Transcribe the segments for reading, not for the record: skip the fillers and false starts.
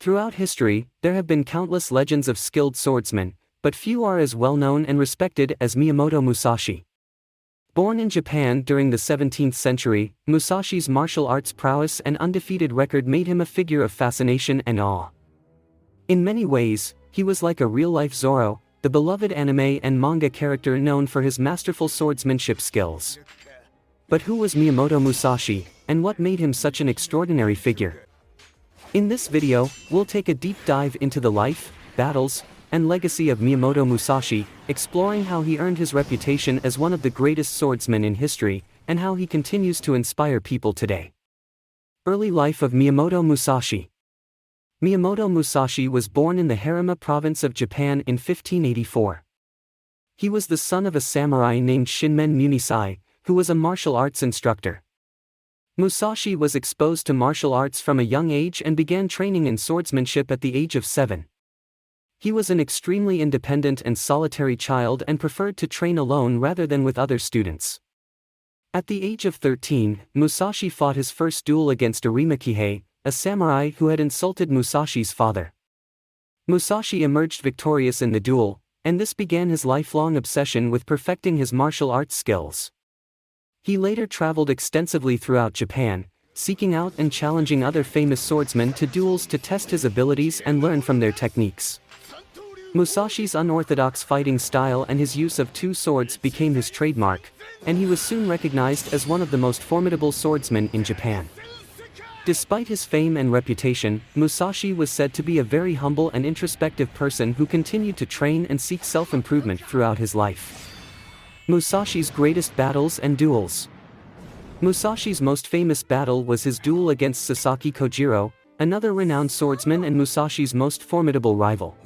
Throughout history, there have been countless legends of skilled swordsmen, but few are as well known and respected as Miyamoto Musashi. Born in Japan during the 17th century, Musashi's martial arts prowess and undefeated record made him a figure of fascination and awe. In many ways, he was like a real-life Zoro, the beloved anime and manga character known for his masterful swordsmanship skills. But who was Miyamoto Musashi, and what made him such an extraordinary figure? In this video, we'll take a deep dive into the life, battles, and legacy of Miyamoto Musashi, exploring how he earned his reputation as one of the greatest swordsmen in history, and how he continues to inspire people today. Early life of Miyamoto Musashi. Miyamoto Musashi was born in the Harima province of Japan in 1584. He was the son of a samurai named Shinmen Munisai, who was a martial arts instructor. Musashi was exposed to martial arts from a young age and began training in swordsmanship at the age of 7. He was an extremely independent and solitary child and preferred to train alone rather than with other students. At the age of 13, Musashi fought his first duel against Arima Kihei, a samurai who had insulted Musashi's father. Musashi emerged victorious in the duel, and this began his lifelong obsession with perfecting his martial arts skills. He later traveled extensively throughout Japan, seeking out and challenging other famous swordsmen to duels to test his abilities and learn from their techniques. Musashi's unorthodox fighting style and his use of two swords became his trademark, and he was soon recognized as one of the most formidable swordsmen in Japan. Despite his fame and reputation, Musashi was said to be a very humble and introspective person who continued to train and seek self-improvement throughout his life. Musashi's greatest battles and duels. Musashi's most famous battle was his duel against Sasaki Kojiro, another renowned swordsman and Musashi's most formidable rival.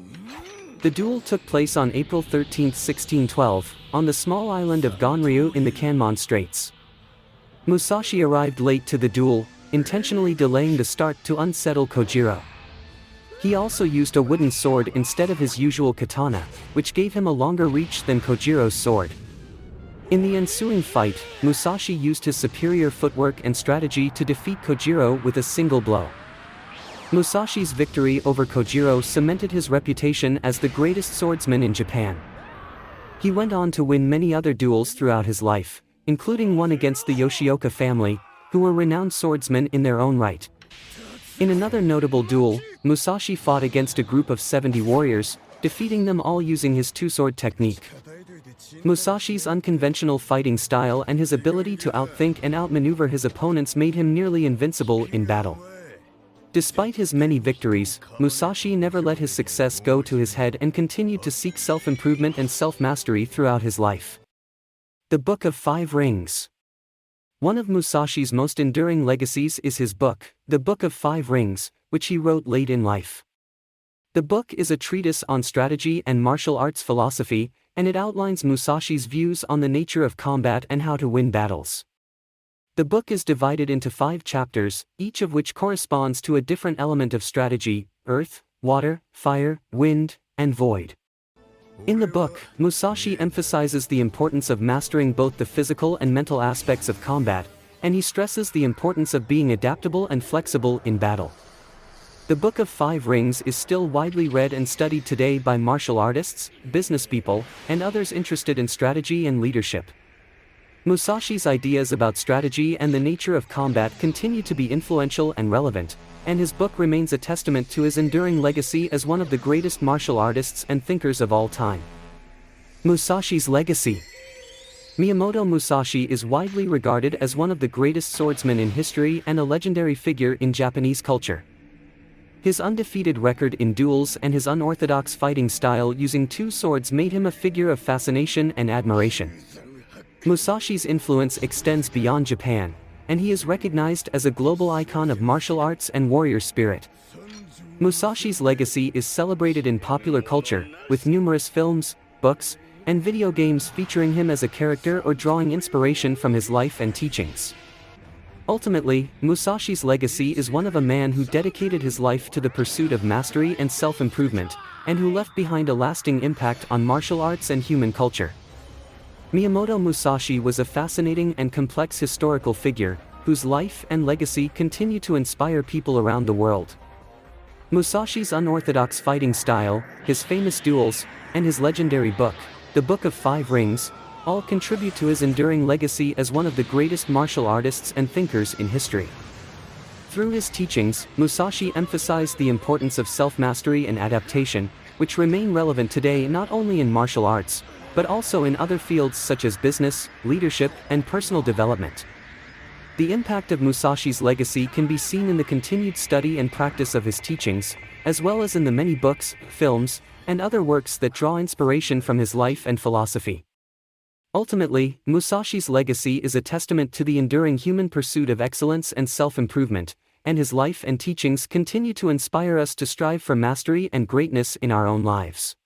The duel took place on April 13, 1612, on the small island of Gonryu in the Kanmon Straits. Musashi arrived late to the duel, intentionally delaying the start to unsettle Kojiro. He also used a wooden sword instead of his usual katana, which gave him a longer reach than Kojiro's sword. In the ensuing fight, Musashi used his superior footwork and strategy to defeat Kojiro with a single blow. Musashi's victory over Kojiro cemented his reputation as the greatest swordsman in Japan. He went on to win many other duels throughout his life, including one against the Yoshioka family, who were renowned swordsmen in their own right. In another notable duel, Musashi fought against a group of 70 warriors, defeating them all using his two-sword technique. Musashi's unconventional fighting style and his ability to outthink and outmaneuver his opponents made him nearly invincible in battle. Despite his many victories, Musashi never let his success go to his head and continued to seek self-improvement and self-mastery throughout his life. The Book of Five Rings. One of Musashi's most enduring legacies is his book, The Book of Five Rings, which he wrote late in life. The book is a treatise on strategy and martial arts philosophy, and it outlines Musashi's views on the nature of combat and how to win battles. The book is divided into 5 chapters, each of which corresponds to a different element of strategy: earth, water, fire, wind, and void. In the book, Musashi emphasizes the importance of mastering both the physical and mental aspects of combat, and he stresses the importance of being adaptable and flexible in battle. The Book of Five Rings is still widely read and studied today by martial artists, businesspeople, and others interested in strategy and leadership. Musashi's ideas about strategy and the nature of combat continue to be influential and relevant, and his book remains a testament to his enduring legacy as one of the greatest martial artists and thinkers of all time. Musashi's legacy. Miyamoto Musashi is widely regarded as one of the greatest swordsmen in history and a legendary figure in Japanese culture. His undefeated record in duels and his unorthodox fighting style using two swords made him a figure of fascination and admiration. Musashi's influence extends beyond Japan, and he is recognized as a global icon of martial arts and warrior spirit. Musashi's legacy is celebrated in popular culture, with numerous films, books, and video games featuring him as a character or drawing inspiration from his life and teachings. Ultimately, Musashi's legacy is one of a man who dedicated his life to the pursuit of mastery and self-improvement, and who left behind a lasting impact on martial arts and human culture. Miyamoto Musashi was a fascinating and complex historical figure, whose life and legacy continue to inspire people around the world. Musashi's unorthodox fighting style, his famous duels, and his legendary book, The Book of Five Rings, all contribute to his enduring legacy as one of the greatest martial artists and thinkers in history. Through his teachings, Musashi emphasized the importance of self-mastery and adaptation, which remain relevant today not only in martial arts, but also in other fields such as business, leadership, and personal development. The impact of Musashi's legacy can be seen in the continued study and practice of his teachings, as well as in the many books, films, and other works that draw inspiration from his life and philosophy. Ultimately, Musashi's legacy is a testament to the enduring human pursuit of excellence and self-improvement, and his life and teachings continue to inspire us to strive for mastery and greatness in our own lives.